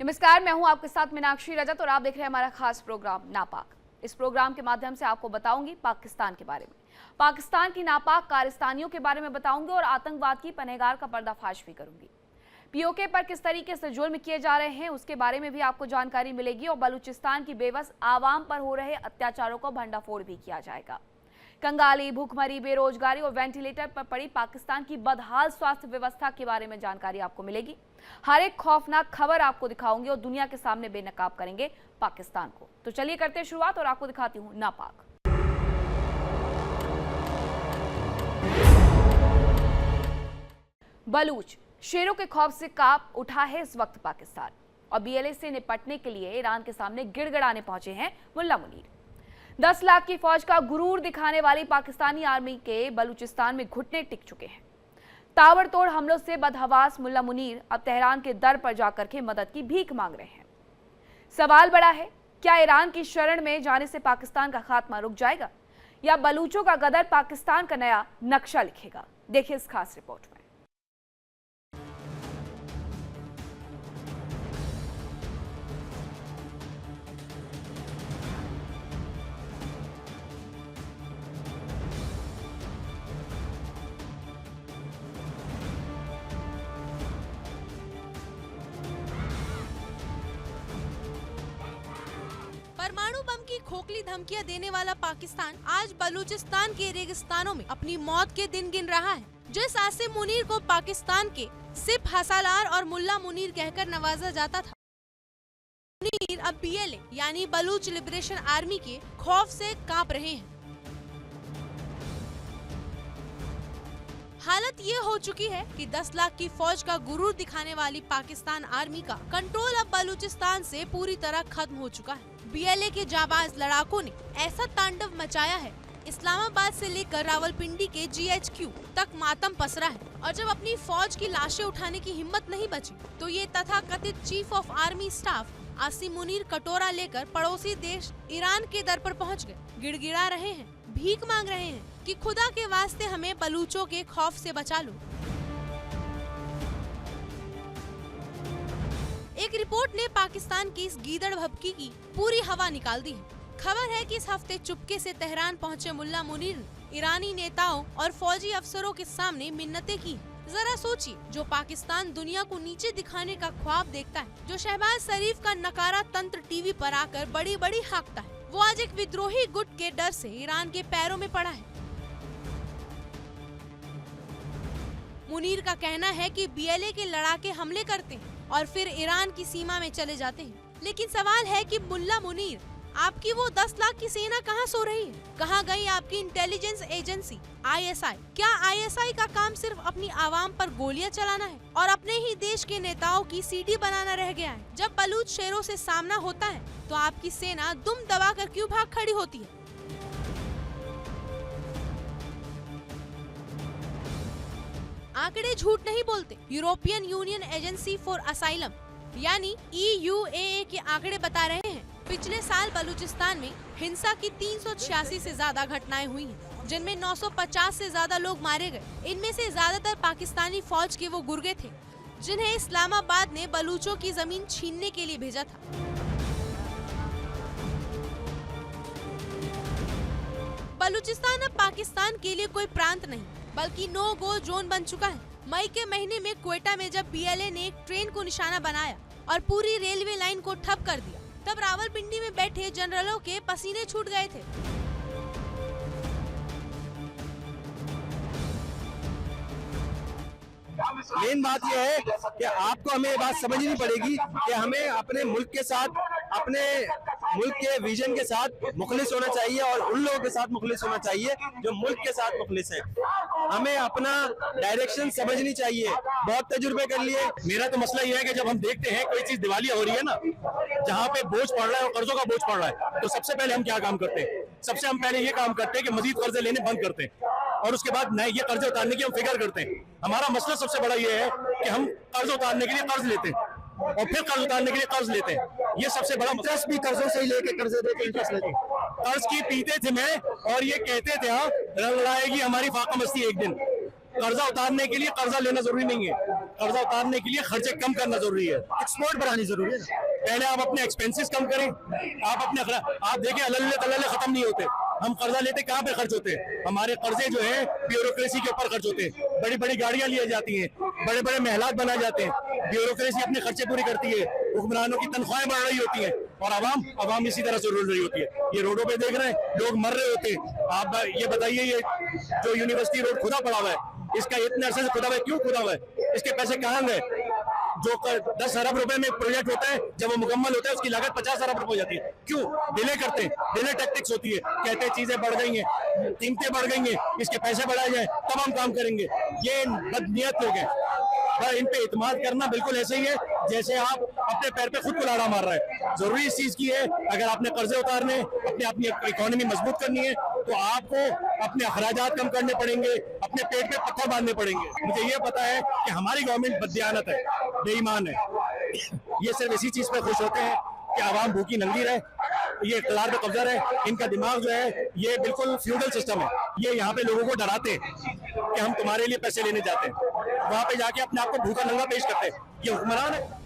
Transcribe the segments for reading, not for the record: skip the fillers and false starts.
नमस्कार, मैं हूं आपके साथ मीनाक्षी रजत और आप देख रहे हैं हमारा खास प्रोग्राम नापाक। इस प्रोग्राम के माध्यम से आपको बताऊंगी पाकिस्तान के बारे में, पाकिस्तान की नापाक कारस्तानियों के बारे में बताऊंगी और आतंकवाद की पनहगार का पर्दाफाश भी करूंगी। पीओके पर किस तरीके से जुल्म किए जा रहे हैं उसके बारे में भी आपको जानकारी मिलेगी और बलूचिस्तान की बेबस आवाम पर हो रहे अत्याचारों को भंडाफोड़ भी किया जाएगा। कंगाली, भूखमरी, बेरोजगारी और वेंटिलेटर पर पड़ी पाकिस्तान की बदहाल स्वास्थ्य व्यवस्था के बारे में जानकारी आपको मिलेगी। हर एक खौफनाक खबर आपको दिखाऊंगे और दुनिया के सामने बेनकाब करेंगे पाकिस्तान को। तो चलिए करते हैं शुरुआत और आपको दिखाती हूं नापाक। बलूच शेरों के खौफ से कांप उठा है इस वक्त पाकिस्तान और बीएलए से निपटने के लिए ईरान के सामने गिड़गिड़ाने पहुंचे हैं मुल्ला मुनीर। 10 लाख की फौज का गुरूर दिखाने वाली पाकिस्तानी आर्मी के बलूचिस्तान में घुटने टिक चुके हैं। ताबड़तोड़ हमलों से बदहवास मुल्ला मुनीर अब तेहरान के दर पर जाकर के मदद की भीख मांग रहे हैं। सवाल बड़ा है, क्या ईरान की शरण में जाने से पाकिस्तान का खात्मा रुक जाएगा या बलूचों का गदर पाकिस्तान का नया नक्शा लिखेगा? देखिए इस खास रिपोर्ट में। परमाणु बम की खोखली धमकियां देने वाला पाकिस्तान आज बलूचिस्तान के रेगिस्तानों में अपनी मौत के दिन गिन रहा है। जिस आसिम मुनीर को पाकिस्तान के सिप हसालार और मुल्ला मुनीर कहकर नवाजा जाता था, मुनीर अब बीएलए यानी बलूच लिबरेशन आर्मी के खौफ से कांप रहे हैं। हालत ये हो चुकी है कि 10 लाख की फौज का गुरूर दिखाने वाली पाकिस्तान आर्मी का कंट्रोल अब बलूचिस्तान से पूरी तरह खत्म हो चुका है। बीएलए के जाबाज लड़ाकों ने ऐसा तांडव मचाया है, इस्लामाबाद से लेकर रावलपिंडी के जीएचक्यू तक मातम पसरा है। और जब अपनी फौज की लाशें उठाने की हिम्मत नहीं बची तो ये तथाकथित chief of army staff Asim Munir कटोरा लेकर पड़ोसी देश ईरान के दर पर पहुंच गए। गिड़गिड़ा रहे हैं, भीख मांग रहे हैं कि खुदा के वास्ते हमें बलूचों के खौफ से बचा लो। एक रिपोर्ट ने पाकिस्तान की इस गीदड़ भभकी की पूरी हवा निकाल दी है। खबर है कि इस हफ्ते चुपके से तेहरान पहुंचे मुल्ला मुनीर ने ईरानी नेताओं और फौजी अफसरों के सामने मिन्नतें की। जरा सोचिए, जो पाकिस्तान दुनिया को नीचे दिखाने का ख्वाब देखता है, जो शहबाज शरीफ का नकारा तंत्र टीवी पर आकर बड़ी बड़ी हाँकता है, वो आज एक विद्रोही गुट के डर से ईरान के पैरों में पड़ा है। मुनीर का कहना है कि बीएलए के लड़ाके हमले करते हैं और फिर ईरान की सीमा में चले जाते हैं। लेकिन सवाल है कि मुल्ला मुनीर, आपकी वो 10 लाख की सेना कहाँ सो रही है? कहाँ गई आपकी इंटेलिजेंस एजेंसी आईएसआई? क्या आईएसआई का काम सिर्फ अपनी आवाम पर गोलियां चलाना है और अपने ही देश के नेताओं की सीडी बनाना रह गया है? जब बलूच शेरों से सामना होता है तो आपकी सेना दुम दबाकर क्यों भाग खड़ी होती है? आंकड़े झूठ नहीं बोलते। European union agency for asylum यानी EUAA के आंकड़े बता रहे हैं, पिछले साल बलूचिस्तान में हिंसा की 386 से ज्यादा घटनाएं हुई हैं, जिनमें 950 से ज्यादा लोग मारे गए। इनमें से ज्यादातर पाकिस्तानी फौज के वो गुर्गे थे जिन्हें इस्लामाबाद ने बलूचों की जमीन छीनने के लिए भेजा था। बलूचिस्तान अब पाकिस्तान के लिए कोई प्रांत नहीं बल्कि नो गो जोन बन चुका है। मई के महीने में क्वेटा में जब बीएलए ने एक ट्रेन को निशाना बनाया और पूरी रेलवे लाइन को ठप कर दिया, तब रावलपिंडी में बैठे जनरलों के पसीने छूट गए थे। मेन बात यह है कि आपको हमें ये बात समझनी पड़ेगी कि हमें अपने मुल्क के साथ, अपने मुल्क के विजन के साथ मुखलिस होना चाहिए और उन लोगों के साथ मुखलिस होना चाहिए जो मुल्क के साथ मुखलिस हैं। हमें अपना डायरेक्शन समझनी चाहिए। बहुत तजुर्बे कर लिए। मेरा तो मसला ये है कि जब हम देखते हैं कोई चीज दिवालिया हो रही है ना, जहाँ पे बोझ पड़ रहा है और कर्जों का बोझ पड़ रहा है, तो सबसे पहले हम क्या काम करते हैं? सबसे हम पहले ये काम करते हैं कि मजीद कर्जे लेने बंद करते हैं और उसके बाद नए ये कर्जे उतारने की हम फिक्र करते हैं। हमारा मसला सबसे बड़ा ये है कि हम कर्ज उतारने के लिए कर्ज लेते हैं और फिर कर्ज उतारने के लिए कर्ज लेते हैं। ये सबसे बड़ा इंटरेस्ट भी कर्जों से ही लेके कर्जे देके इंटरेस्ट लेते हैं। कर्ज की पीते थे मैं और ये कहते थे हाँ लड़ाएगी हमारी फाका मस्ती एक दिन। कर्जा उतारने के लिए कर्जा लेना जरूरी नहीं है, कर्जा उतारने के लिए खर्चे कम करना जरूरी है, एक्सपोर्ट बढ़ानी जरूरी है। पहले आप अपने एक्सपेंसेस कम करें। आप देखें अल्ले तल्ले खत्म नहीं होते। हम कर्जा लेते कहाँ पे खर्च होते हैं? हमारे कर्जे जो है ब्यूरोक्रेसी के ऊपर खर्च होते हैं। बड़ी बड़ी गाड़ियां ली जाती हैं, बड़े बड़े महलात बनाए जाते हैं, ब्यूरोक्रेसी अपने खर्चे पूरी करती है, हुक्मरानों की तनख्वाहें बढ़ रही होती हैं और आवाम इसी तरह से रुल रही होती है। ये रोडों पे देख रहे हैं, लोग मर रहे होते हैं। आप ये बताइए, ये जो यूनिवर्सिटी रोड खुदा पड़ा हुआ है, इसका इतने अरसे से खुदा हुआ है, क्यों खुदा हुआ है? इसके पैसे कहाँ गए? जो 10 अरब रुपए में प्रोजेक्ट होता है, जब वो मुकम्मल होता है उसकी लागत 50 अरब रुपए हो जाती है। क्यों डिले करते हैं? डिले टैक्टिक्स होती है, कहते हैं चीजें बढ़ गई हैं, कीमतें बढ़ गई हैं, इसके पैसे बढ़ाए जाए तब हम काम करेंगे। ये बदनीयत लोग हैं। पर इन पे इत्मीनान करना बिल्कुल ऐसे ही है जैसे आप अपने पैर पे खुद कुल्हाड़ा मार रहे हैं। जरूरी इस चीज की है, अगर आपने कर्जे उतारने, अपनी इकोनॉमी मजबूत करनी है, तो आपको अपने अखराजात कम करने पड़ेंगे, अपने पेट पे पत्थर बांधने पड़ेंगे। मुझे ये पता है कि हमारी गवर्नमेंट बददियानत है, बेईमान है। ये सिर्फ इसी चीज पे खुश होते हैं कि आवाम भूखी नंगी रहे, ये इक़्तिदार पे कब्जा रहे। इनका दिमाग जो है ये बिल्कुल फ्यूडल सिस्टम है। ये यहाँ पे लोगों को डराते हैं कि हम तुम्हारे लिए पैसे लेने जाते हैं, वहां पे जाके अपने आप को भूखा नंगा पेश करते हैं। ये हुक्मरान है।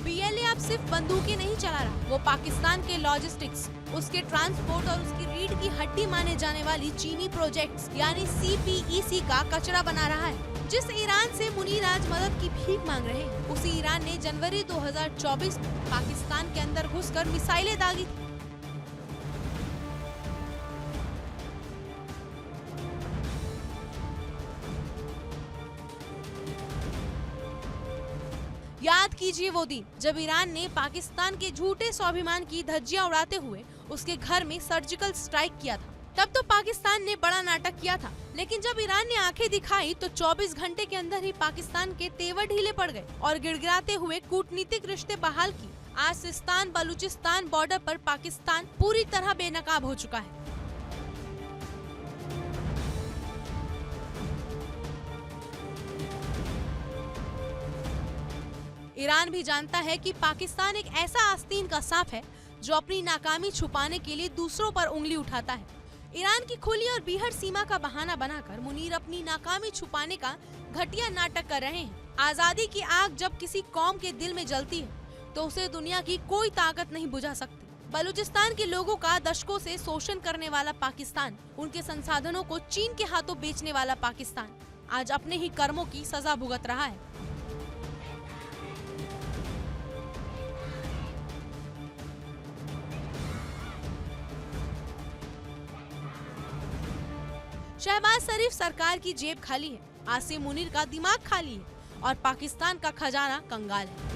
बीएलए अब सिर्फ बंदूकें नहीं चला रहा, वो पाकिस्तान के लॉजिस्टिक्स, उसके ट्रांसपोर्ट और उसकी रीढ़ की हड्डी माने जाने वाली चीनी प्रोजेक्ट्स यानी CPEC का कचरा बना रहा है। जिस ईरान से मुनीर आज मदद की भीख मांग रहे हैं, उसी ईरान ने जनवरी 2024 में पाकिस्तान के अंदर घुसकर मिसाइलें दागी थी। याद कीजिए वो दिन जब ईरान ने पाकिस्तान के झूठे स्वाभिमान की धज्जियां उड़ाते हुए उसके घर में सर्जिकल स्ट्राइक किया था। तब तो पाकिस्तान ने बड़ा नाटक किया था, लेकिन जब ईरान ने आंखें दिखाई तो 24 घंटे के अंदर ही पाकिस्तान के तेवर ढीले पड़ गए और गिड़गिड़ाते हुए कूटनीतिक रिश्ते बहाल किए। आज सिस्तान बलूचिस्तान बॉर्डर पर पाकिस्तान पूरी तरह बेनकाब हो चुका है। ईरान भी जानता है कि पाकिस्तान एक ऐसा आस्तीन का सांप है जो अपनी नाकामी छुपाने के लिए दूसरों पर उंगली उठाता है। ईरान की खुली और बीहड़ सीमा का बहाना बनाकर मुनीर अपनी नाकामी छुपाने का घटिया नाटक कर रहे हैं। आजादी की आग जब किसी कौम के दिल में जलती है तो उसे दुनिया की कोई ताकत नहीं बुझा सकती। बलूचिस्तान के लोगों का दशकों से शोषण करने वाला पाकिस्तान, उनके संसाधनों को चीन के हाथों बेचने वाला पाकिस्तान आज अपने ही कर्मों की सजा भुगत रहा है। शहबाज शरीफ सरकार की जेब खाली है, आसिम मुनीर का दिमाग खाली है और पाकिस्तान का खजाना कंगाल है।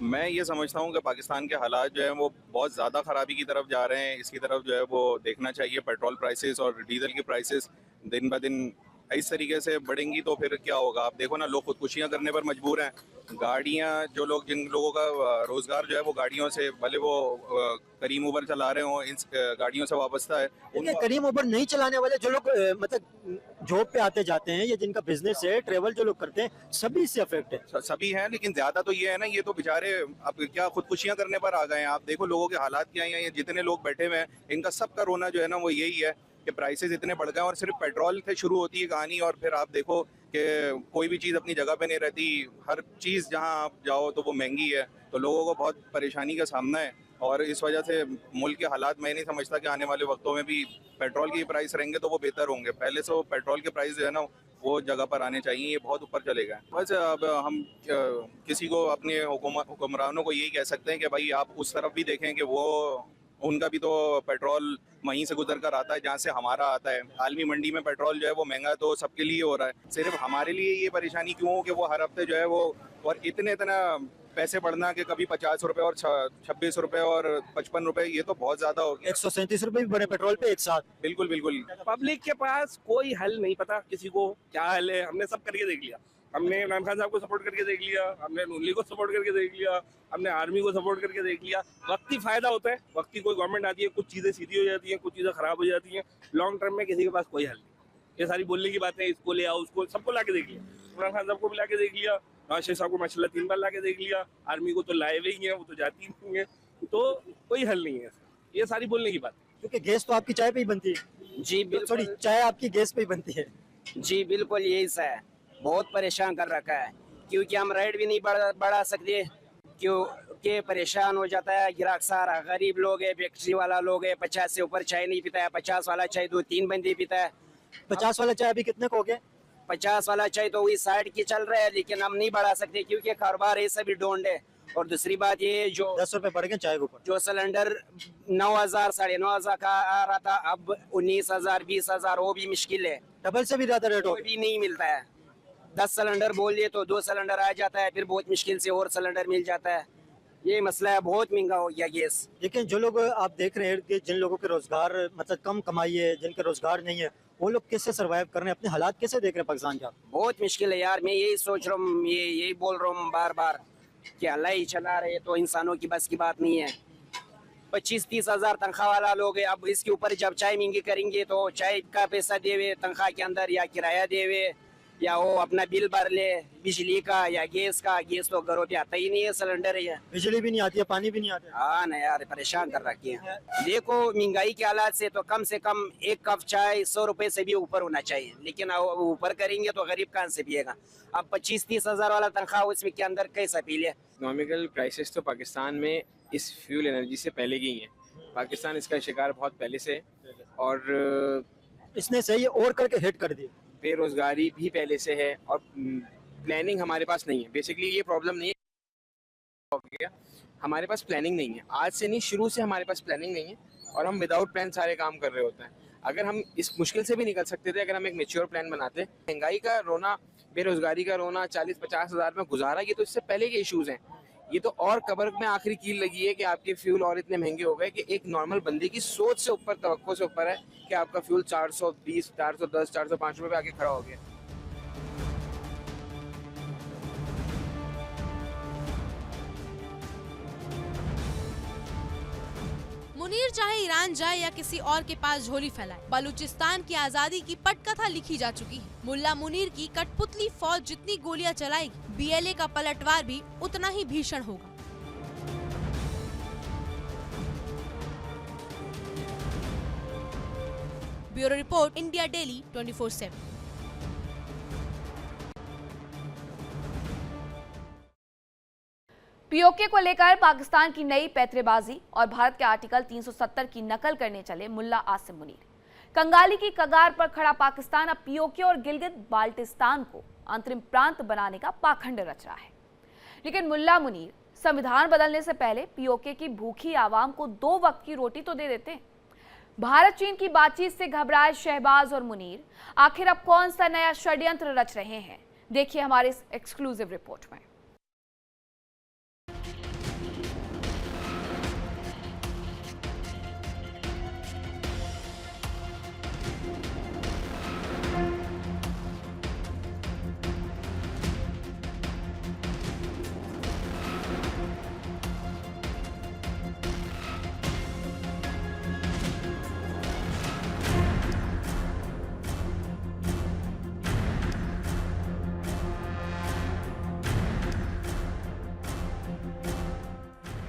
मैं ये समझता हूँ कि पाकिस्तान के हालात जो है वो बहुत ज़्यादा ख़राबी की तरफ जा रहे हैं। इसकी तरफ जो है वो देखना चाहिए। पेट्रोल प्राइसेस और डीजल की प्राइसेस दिन ब दिन इस तरीके से बढ़ेंगी तो फिर क्या होगा? आप देखो ना, लोग खुदकुशियाँ करने पर मजबूर हैं। गाड़ियाँ, जिन लोगों का रोज़गार जो है वो गाड़ियों से, भले वो करीम उबर चला रहे हों, इन गाड़ियों से वाबस्ता है। देखिए, करीम उबर नहीं चलाने वाले जो लोग मतलब जॉब पे आते जाते हैं या जिनका बिजनेस है, ट्रेवल जो लोग करते हैं, सभी इससे अफेक्ट है। सभी हैं, लेकिन ज़्यादा तो ये है ना, ये तो बेचारे अब क्या खुदकुशियाँ करने पर आ गए हैं। आप देखो लोगों के हालात क्या हैं। ये जितने लोग बैठे हुए हैं, इनका सबका रोना जो है ना वो यही है कि प्राइसेस इतने बढ़ गए। और सिर्फ पेट्रोल से शुरू होती है कहानी, और फिर आप देखो कि कोई भी चीज़ अपनी जगह पे नहीं रहती। हर चीज़ जहां आप जाओ तो वो महंगी है, तो लोगों को बहुत परेशानी का सामना है। और इस वजह से मुल्क के हालात, मैं नहीं समझता कि आने वाले वक्तों में भी पेट्रोल की प्राइस रहेंगे तो वो बेहतर होंगे। पहले से वो पेट्रोल के प्राइस जो है ना वो जगह पर आने चाहिए। ये बहुत ऊपर चले गए। बस अब हम किसी को, अपने हुक्मरानों को यही कह सकते हैं कि भाई आप उस तरफ भी देखें कि वो, उनका भी तो पेट्रोल वहीं से गुजर कर आता है जहाँ से हमारा आता है। आलमी मंडी में पेट्रोल जो है वो महंगा तो सबके लिए हो रहा है, सिर्फ हमारे लिए ये परेशानी क्यों हो कि वो हर हफ्ते जो है वो, और इतना पैसे बढ़ना कि कभी 50 रुपए और 26 रुपए और 55 रुपए, ये तो बहुत ज्यादा हो गया। 137 रुपए भी बढ़े पेट्रोल पे एक साथ। बिल्कुल बिल्कुल। पब्लिक के पास कोई हल नहीं, पता किसी को क्या हल है। हमने सब करके देख लिया। हमने इमरान खान साहब को सपोर्ट करके देख लिया, हमने नून लीग को सपोर्ट करके देख लिया, हमने आर्मी को सपोर्ट करके देख लिया। वक्ती फायदा होता है, वक्ती कोई गवर्नमेंट आती है, कुछ चीजें सीधी हो जाती हैं, कुछ चीजें खराब हो जाती हैं। लॉन्ग टर्म में किसी के पास कोई हल नहीं। ये सारी बोलने की बातें, इसको ले आओ, उसको, सबको ला के देख लिया। इमरान खान साहब को भी ला के देख लिया, नवाज शरीफ साहब को माशाल्लाह 3 बार ला के देख लिया, आर्मी को तो लाए हुए ही हैं, वो तो जाती नहीं है, तो कोई हल नहीं है। ये सारी बोलने की बात है। क्योंकि गैस तो आपकी चाय पे ही बनती है। जी सॉरी, बिल्कुल, चाय आपकी गैस पे ही बनती है। जी बिल्कुल यही सा है, बहुत परेशान कर रखा है, क्योंकि हम रेट भी नहीं बढ़ा सकते, क्योंकि परेशान हो जाता है ग्राहक सारा। गरीब लोग है, फैक्ट्री वाला लोग है, 50 से ऊपर चाय नहीं पीता है, 50 वाला चाय 2-3 बंदे पीता है। 50 वाला चाय अभी कितने को हो गया? 50 वाला चाय तो वही 60 की चल रहा है, लेकिन हम नहीं बढ़ा सकते क्योंकि कारोबार ऐसा भी डोंड है। और दूसरी बात ये, जो 10 रुपए बढ़ गए चाय के ऊपर। जो सिलेंडर 9,000 9,500 का आ रहा था, अब 19,000 20,000, वो भी मुश्किल है, डबल से भी ज्यादा रेट हो वो भी नहीं मिलता है। 10 सिलेंडर बोल दिए तो 2 सिलेंडर आ जाता है, फिर बहुत मुश्किल से और सिलेंडर मिल जाता है। ये मसला है, बहुत महंगा हो गया गैस। लेकिन जो लोग आप देख रहे हैं कि जिन लोगों के रोजगार मतलब कम कमाई है, जिनके रोजगार नहीं है, वो लोग कैसे सरवाइव कर रहे हैं, अपने हालात कैसे देख रहे हैं पाकिस्तान के? बहुत मुश्किल है यार, मैं यही सोच रहा हूँ, यही बोल रहा हूँ बार बार कि अल्लाह ही चला रहे, तो इंसानों की बस की बात नहीं है। 25-30 हजार तनख्वाह वाला लोग है, अब इसके ऊपर जब चाय महंगी करेंगे तो चाय का पैसा देवे तनख्वाह के अंदर, या किराया देवे, या वो अपना बिल भर ले बिजली का या गैस का। गैस तो घरों पे आता ही नहीं है, सिलेंडर है, बिजली भी नहीं आती है, पानी भी नहीं आता है। हाँ ना यार, परेशान कर रखी है। देखो महंगाई के हालात से तो कम से कम एक कप चाय 100 रुपए से भी ऊपर होना चाहिए, लेकिन अब ऊपर करेंगे तो गरीब कहाँ से पिएगा? अब 25-30 हजार वाला तनख्वाह उसमें के अंदर कैसा पी ले? इकोनॉमिकल क्राइसिस तो पाकिस्तान में इस फ्यूल एनर्जी से पहले की ही है। पाकिस्तान इसका शिकार बहुत पहले से है, और इसने सही और करके हिट कर दिए। बेरोजगारी भी पहले से है, और प्लानिंग हमारे पास नहीं है। बेसिकली ये प्रॉब्लम नहीं है, हो गया हमारे पास प्लानिंग नहीं है। आज से नहीं, शुरू से हमारे पास प्लानिंग नहीं है, और हम विदाउट प्लान सारे काम कर रहे होते हैं। अगर हम इस मुश्किल से भी निकल सकते थे अगर हम एक मेच्योर प्लान बनाते। महंगाई का रोना, बेरोजगारी का रोना, 40-50 हजार में गुजारा, ये तो इससे पहले के इश्यूज हैं। ये तो और कब्र में आखिरी कील लगी है कि आपके फ्यूल और इतने महंगे हो गए कि एक नॉर्मल बंदे की सोच से ऊपर, तवक्को से ऊपर है कि आपका फ्यूल 420, 410, 405 रुपए पे आके खड़ा हो गया। मुनीर चाहे ईरान जाए या किसी और के पास झोली फैलाए, बलूचिस्तान की आजादी की पटकथा लिखी जा चुकी है। मुल्ला मुनीर की कठपुतली फौज जितनी गोलियां चलाएगी, बीएलए का पलटवार भी उतना ही भीषण होगा। Bureau report, India daily 24/7। PoK को लेकर पाकिस्तान की नई पैंतरेबाजी और भारत के आर्टिकल 370 की नकल करने चले मुल्ला आसिम मुनीर। कंगाली की कगार पर खड़ा पाकिस्तान अब पीओके और गिलगित बाल्टिस्तान को अंतरिम प्रांत बनाने का पाखंड रच रहा है। लेकिन मुल्ला मुनीर संविधान बदलने से पहले पीओके की भूखी आवाम को 2 वक्त की रोटी तो दे देते। भारत चीन की बातचीत से घबराए शहबाज और मुनीर आखिर अब कौन सा नया षड्यंत्र रच रहे हैं, देखिए हमारे इस एक्सक्लूसिव रिपोर्ट में।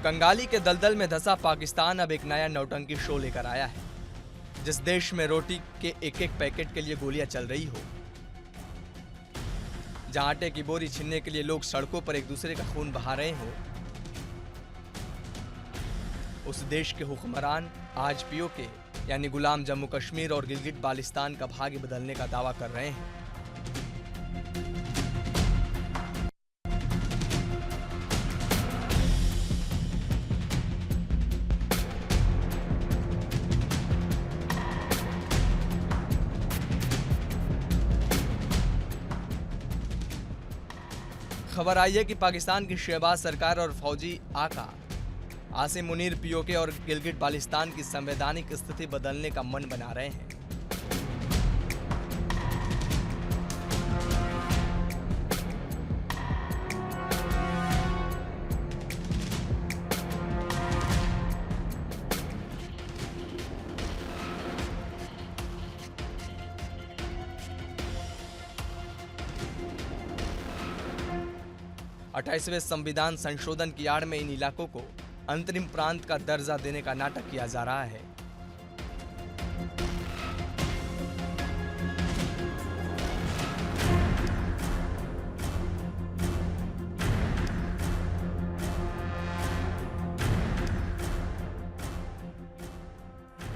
कंगाली के दलदल में धंसा पाकिस्तान अब एक नया नौटंकी शो लेकर आया है। जिस देश में रोटी के एक एक पैकेट के लिए गोलियां चल रही हो, जहां आटे की बोरी छीनने के लिए लोग सड़कों पर एक दूसरे का खून बहा रहे हो, उस देश के हुक्मरान आज पीओके यानी गुलाम जम्मू कश्मीर और गिलगिट बाल्टिस्तान का भाग्य बदलने का दावा कर रहे हैं। खबर आई है कि पाकिस्तान की शहबाज सरकार और फौजी आका आसिम मुनीर पीओके और गिलगिट बाल्टिस्तान की संवैधानिक स्थिति बदलने का मन बना रहे हैं। 28वें संविधान संशोधन की आड़ में इन इलाकों को अंतरिम प्रांत का दर्जा देने का नाटक किया जा रहा है।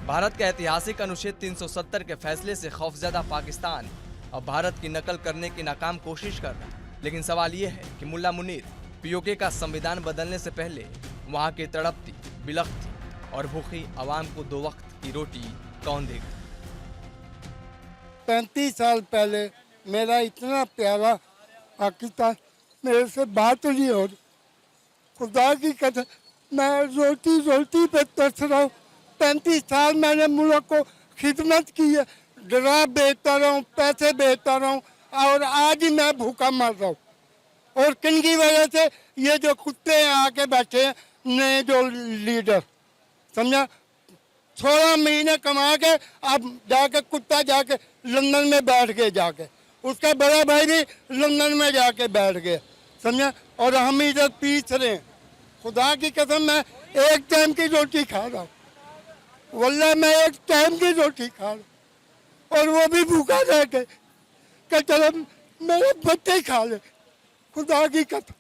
भारत के ऐतिहासिक अनुच्छेद 370 के फैसले से खौफजदा पाकिस्तान अब भारत की नकल करने की नाकाम कोशिश कर रहा है। लेकिन सवाल यह है कि मुल्ला मुनीर पीओके का संविधान बदलने से पहले वहां की तड़पती, बिलखती और भूखी आवाम को 2 वक्त की रोटी कौन देगा? 35 साल पहले मेरा इतना प्यारा पाकिस्तान मेरे से बात नहीं हो रही। खुदा की कसम मैं रोटी पे तरस रहा हूँ। 35 साल मैंने मुल्क को खिदमत की है, डरा बेचता रहा हूँ, पैसे बेचता रहा हूँ और आज ही मैं भूखा मर रहा हूँ। और किन की वजह से? ये जो कुत्ते आके बैठे हैं नए जो लीडर, समझा। 16 महीने कमा के अब जाके कुत्ता जाके लंदन में बैठ गए, जाके उसका बड़ा भाई भी लंदन में जाके बैठ गया, समझा। और हम इधर पीस रहे हैं। खुदा की कसम मैं एक टाइम की रोटी खा रहा हूँ, वल्लाह मैं एक टाइम की रोटी खा रहा हूँ और वो भी भूखा रह गए कि चलो मेरे बच्चे खा ले। खुदा की कसम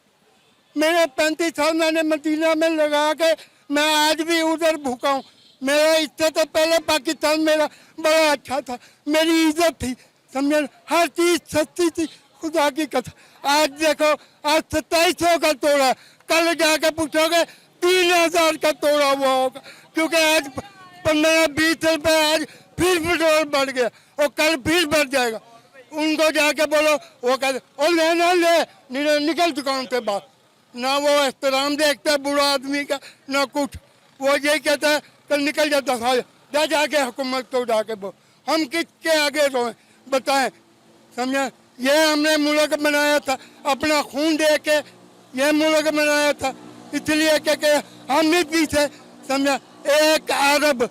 मेरे 35 साल मैंने मदीना में लगा के मैं आज भी उधर भूखा हूँ। मेरा इससे तो पहले पाकिस्तान मेरा बड़ा अच्छा था, मेरी इज्जत थी, समझे, हर चीज सस्ती थी। खुदा की कसम आज देखो, आज 2700 का तोड़ा, कल जाके पूछोगे 3000 का तोड़ा हुआ होगा, क्योंकि आज 15-20 रुपए आज फिर पेट्रोल बढ़ गया और कल फिर बढ़ जाएगा। उनको जाके बोलो, वो कहते और लेना ले, निकल दुकान से बाहर। ना वो एहतराम देखता है बुरा आदमी का, ना कुछ। वो यही कहता है कल निकल जाता था, जाके हुकूमत को जाके बोल। हम किसके आगे रोए बताएं, समझे। ये हमने मुल्क बनाया था, अपना खून दे के ये मुल्क बनाया था, इसलिए कि हम ही पीछे, समझा। 1 अरब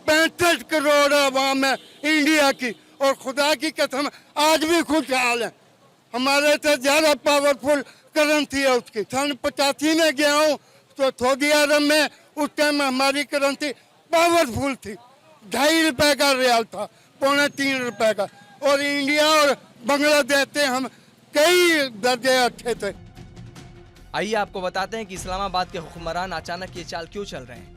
65 करोड़ आवाम है इंडिया की और खुदा की कसम आज भी खुशहाल है। हमारे से ज्यादा पावरफुल करेंसी है उसकी। सन 85 में गया हूँ तो सऊदी अरब में उस टाइम हमारी करेंसी पावरफुल थी, 2.5 रुपए का रियाल था, 2.25 रुपए का। और इंडिया और बांग्लादेश से हम कई दर्जे अच्छे थे। आइए आपको बताते हैं कि इस्लामाबाद के हुक्मरान अचानक ये चाल क्यों चल रहे हैं।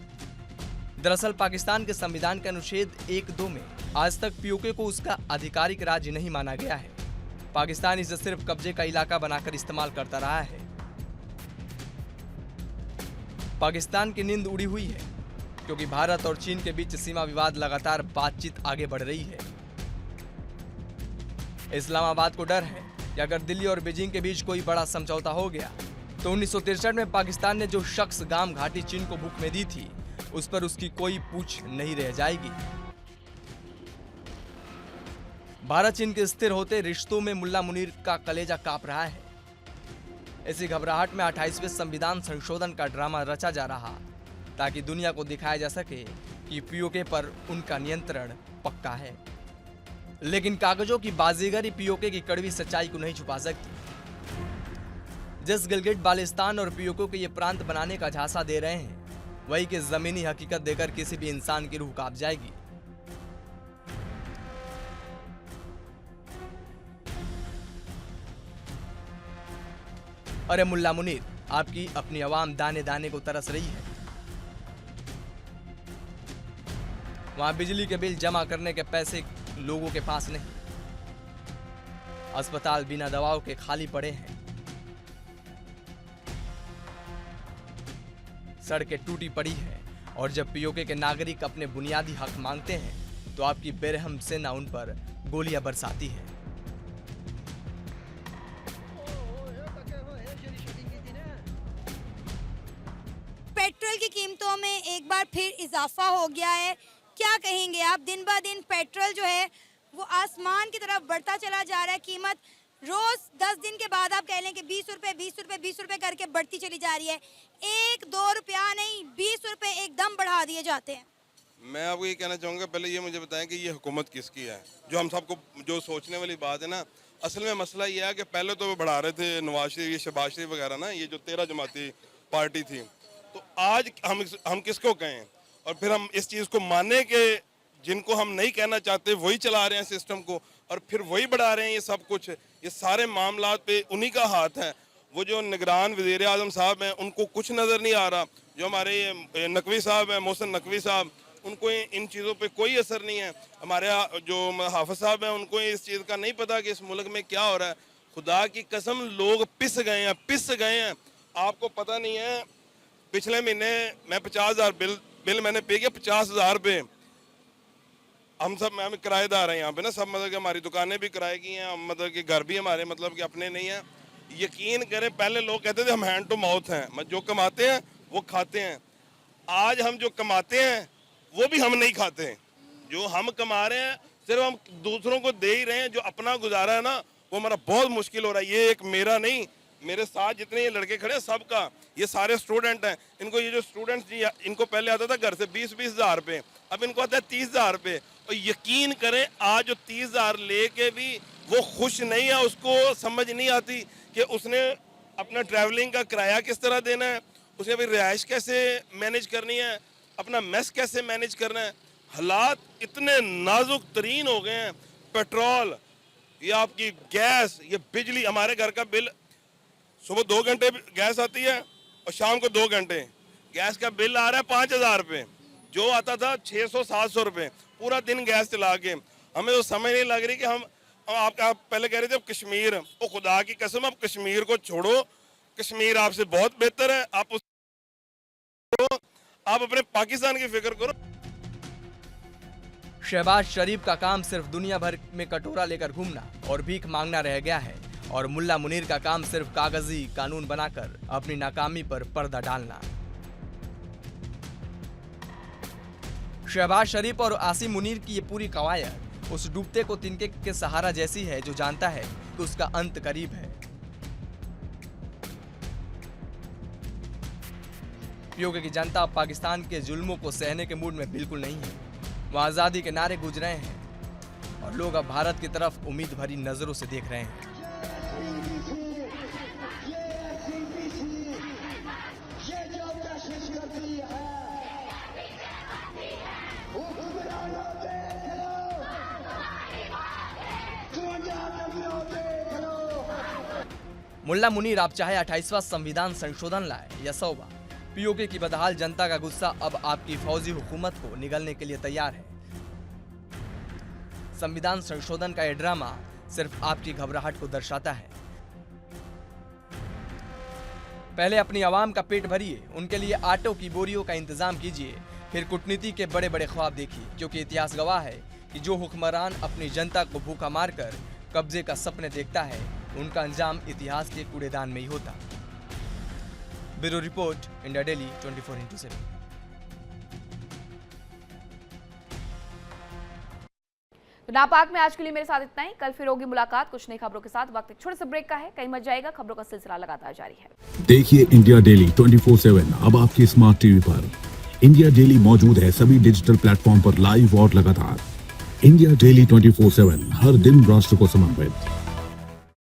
दरअसल पाकिस्तान के संविधान के अनुच्छेद 1-2 में आज तक पीओके को उसका आधिकारिक राज्य नहीं माना गया है। पाकिस्तान इसे सिर्फ कब्जे का इलाका बनाकर इस्तेमाल करता रहा है। पाकिस्तान की नींद उड़ी हुई है क्योंकि भारत और चीन के बीच सीमा विवाद लगातार बातचीत आगे बढ़ रही है। इस्लामाबाद को डर है कि अगर दिल्ली और बीजिंग के बीच कोई बड़ा समझौता हो गया तो 1963 में पाकिस्तान ने जो शख्स गाम घाटी चीन को भूख में दी थी उस पर उसकी कोई पूछ नहीं रह जाएगी। भारत चीन के स्थिर होते रिश्तों में मुल्ला मुनीर का कलेजा कांप रहा है। इसी घबराहट में 28वें संविधान संशोधन का ड्रामा रचा जा रहा ताकि दुनिया को दिखाया जा सके कि पीओके पर उनका नियंत्रण पक्का है। लेकिन कागजों की बाजीगरी पीओके की कड़वी सच्चाई को नहीं छुपा सकती। जिस गिलगिट बाल्टिस्तान और पीओके को ये प्रांत बनाने का झांसा दे रहे हैं वही की जमीनी हकीकत देकर किसी भी इंसान की रूह कांप जाएगी। अरे मुल्ला मुनीर, आपकी अपनी आवाम दाने दाने को तरस रही है। वहां बिजली के बिल जमा करने के पैसे लोगों के पास नहीं, अस्पताल बिना दवाओं के खाली पड़े हैं, सड़कें टूटी पड़ी है और जब पीओके के नागरिक अपने बुनियादी हक मांगते हैं तो आपकी बेरहम सेना उन पर गोलियां बरसाती है। पेट्रोल की कीमतों में एक बार फिर इजाफा हो गया है। क्या कहेंगे आप? दिन ब दिन पेट्रोल जो है वो आसमान की तरफ बढ़ता चला जा रहा है। कीमत रोज 10 दिन के बाद आप कह लें कि 20 रुपए करके बढ़ती चली जा रही है। 1-2 रुपया नहीं, 20 रुपए एकदम बढ़ा दिए जाते हैं। मैं आपको ये कहना चाहूँगा, पहले ये मुझे बताएं कि ये हुकूमत किसकी है। जो हम सबको जो सोचने वाली बात है ना, असल में मसला ये है कि पहले तो वो बढ़ा रहे थे नवाज शरीफ, ये शहबाज शरीफ वगैरह ना, ये जो 13 जमाती पार्टी थी, तो आज हम किसको कहें? और फिर हम इस चीज़ को माने कि जिनको हम नहीं कहना चाहते वही चला रहे हैं सिस्टम को, और फिर वही बढ़ा रहे हैं ये सब कुछ। ये सारे मामलात पे उन्हीं का हाथ है। वो जो निगरान वज़ीर आज़म साहब हैं उनको कुछ नज़र नहीं आ रहा, जो हमारे नकवी साहब हैं, मोहसिन नकवी साहब, उनको इन चीज़ों पे कोई असर नहीं है। हमारे जो हाफिज साहब हैं उनको इस चीज़ का नहीं पता कि इस मुल्क में क्या हो रहा है। खुदा की कसम लोग पिस गए हैं। आपको पता नहीं है, पिछले महीने मैं 50,000 बिल मैंने पे किया, 50,000 रुपये। हम किराएदार हैं यहाँ पे ना सब, मतलब कि हमारी दुकानें भी किराए की हैं, मतलब कि घर भी हमारे मतलब कि अपने नहीं हैं। यकीन करें पहले लोग कहते थे हम हैंड टू माउथ हैं, जो कमाते हैं वो खाते हैं। आज हम जो कमाते हैं वो भी हम नहीं खाते हैं। जो हम कमा रहे हैं सिर्फ हम दूसरों को दे ही रहे हैं। जो अपना गुजारा है ना वो हमारा बहुत मुश्किल हो रहा है। ये एक मेरा नहीं, मेरे साथ जितने ये लड़के खड़े हैं सबका, ये सारे स्टूडेंट हैं। इनको ये जो स्टूडेंट्स इनको पहले आता था घर से 20-20 हज़ार रुपये, अब इनको आता है 30,000 रुपये। और यकीन करें आज जो 30,000 लेके भी वो खुश नहीं है, उसको समझ नहीं आती कि उसने अपना ट्रैवलिंग का किराया किस तरह देना है, उसे अभी रिहाइश कैसे मैनेज करनी है, अपना मेस कैसे मैनेज करना है। हालात इतने नाजुक तरीन हो गए हैं। पेट्रोल, ये आपकी गैस, ये बिजली, हमारे घर का बिल सुबह 2 घंटे गैस आती है और शाम को 2 घंटे गैस का बिल आ रहा है 5,000 रुपये, जो आता था 600-700 रुपये पूरा दिन गैस चला के। हमें तो समझ नहीं लग रही कि हम आप पहले कह रहे थे अब कश्मीर, ओ खुदा की कसम अब कश्मीर को छोड़ो, कश्मीर आपसे बहुत बेहतर है। आप अपने पाकिस्तान की फिक्र करो। शहबाज शरीफ का काम सिर्फ दुनिया भर में कटोरा लेकर घूमना और भीख मांगना रह गया है, और मुल्ला मुनीर का काम सिर्फ कागजी कानून बनाकर अपनी नाकामी पर पर्दा डालना। शहबाज शरीफ और आसिम मुनीर की ये पूरी कवायद उस डूबते को तिनके के सहारा जैसी है जो जानता है कि उसका अंत करीब है। पीओके की जनता पाकिस्तान के जुल्मों को सहने के मूड में बिल्कुल नहीं है। वह आज़ादी के नारे गूंज रहे हैं और लोग अब भारत की तरफ उम्मीद भरी नजरों से देख रहे हैं। मुल्ला मुनीर आप चाहे 28वां संविधान संशोधन लाए या 100वां, पीओके की बदहाल जनता का गुस्सा अब आपकी फौजी हुकूमत को निगलने के लिए तैयार है। संविधान संशोधन का यह ड्रामा सिर्फ आपकी घबराहट को दर्शाता है। पहले अपनी आवाम का पेट भरिए, उनके लिए आटों की बोरियों का इंतजाम कीजिए, फिर कूटनीति के बड़े बड़े ख्वाब देखिए, क्योंकि इतिहास गवाह है कि जो हुक्मरान अपनी जनता को भूखा मारकर कब्जे का सपने देखता है, उनका अंजाम इतिहास के कूड़ेदान में ही होता। Bureau report, India daily 24x7। नापाक में आज के लिए मेरे साथ इतना ही। कल फिर होगी मुलाकात कुछ नई खबरों के साथ। वक्त एक छोटे से ब्रेक का है, कहीं मत जाएगा, खबरों का सिलसिला लगातार जारी है। देखिए इंडिया डेली 24/7 अब आपके स्मार्ट टीवी पर। इंडिया डेली मौजूद है सभी डिजिटल प्लेटफॉर्म पर लाइव और लगातार। इंडिया डेली 24/7 हर दिन राष्ट्र को समर्पित।